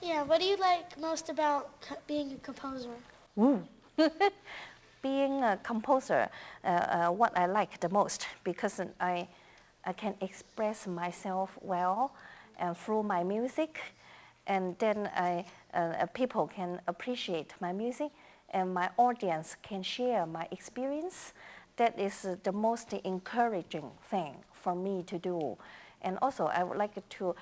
Yeah, what do you like most about being a composer? Ooh. Being a composer, what I like the most, because I can express myself well through my music, and then people can appreciate my music, and my audience can share my experience. That is the most encouraging thing for me to do. And also, I would like to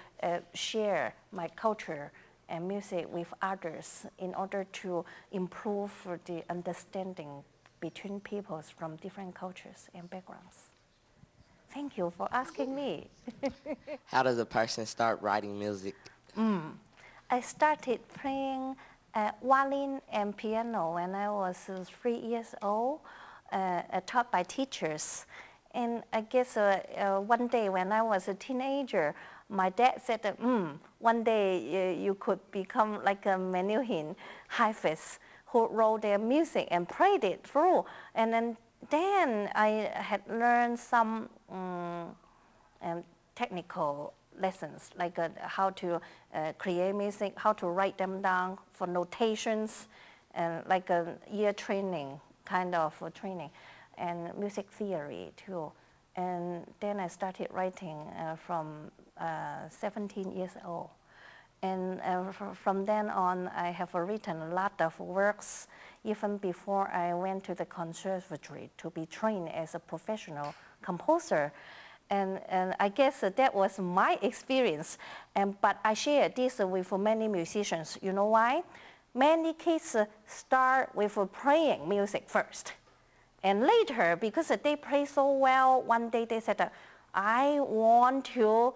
share my culture and music with others in order to improve the understanding between peoples from different cultures and backgrounds. Thank you for asking me. How does a person start writing music? I started playing violin and piano when I was 3 years old, taught by teachers. And I guess one day when I was a teenager, my dad said that one day you could become like a Menuhin Hafiz who wrote their music and played it through. And then I had learned some technical lessons, like how to create music, how to write them down for notations, and like a year training, kind of training, and music theory too. And then I started writing from 17 years old. And from then on, I have written a lot of works, even before I went to the conservatory to be trained as a professional composer. And I guess that was my experience. But I share this with many musicians. You know why? Many kids start with playing music first. And later, because they play so well, one day they said, I want to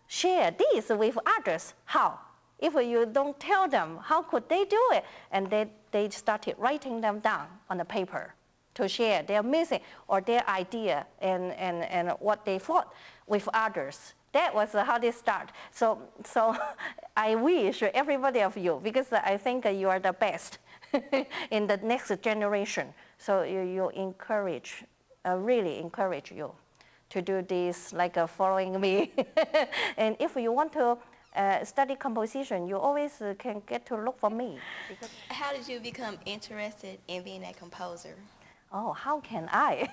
share this with others. How? If you don't tell them, how could they do it? And they started writing them down on the paper to share their music or their idea and what they thought with others. That was how they start. So I wish everybody of you, because I think you are the best in the next generation. So you encourage, really encourage you to do this, like following me. And if you want to study composition, you always can get to look for me. How did you become interested in being a composer? Oh, how can I?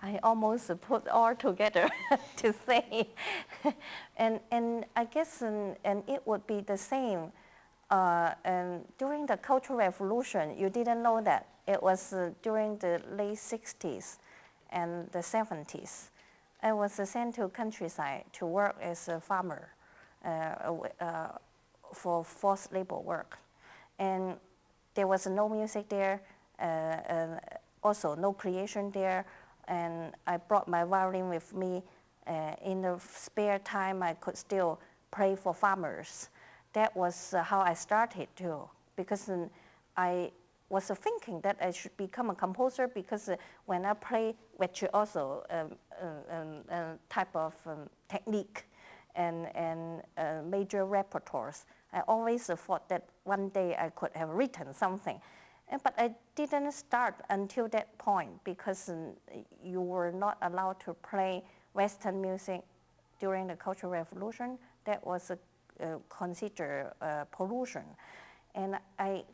I almost put all together to say. and I guess and it would be the same. During the Cultural Revolution, you didn't know that. It was during the late 60s and the 70s. I was sent to countryside to work as a farmer for forced labor work. And there was no music there, also no creation there. And I brought my violin with me. In the spare time, I could still play for farmers. That was how I started too, because I was thinking that I should become a composer, because when I play virtuoso type of technique and major repertoires, I always thought that one day I could have written something. But I didn't start until that point, because you were not allowed to play Western music during the Cultural Revolution. That was considered pollution. And I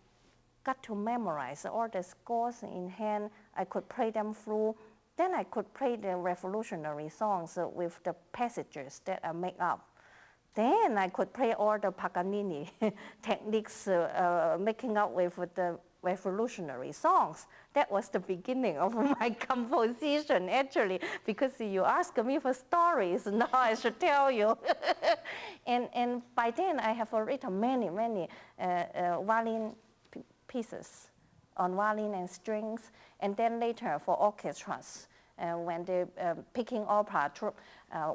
got to memorize all the scores in hand. I could play them through. Then I could play the revolutionary songs with the passages that I make up. Then I could play all the Paganini techniques, making up with the revolutionary songs. That was the beginning of my composition, actually, because you asked me for stories. Now I should tell you. and by then, I have written many violin pieces on violin and strings, and then later for orchestras. When the Peking Opera troupe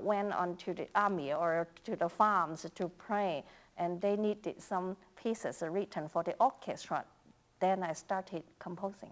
went on to the army or to the farms to play, and they needed some pieces written for the orchestra, then I started composing.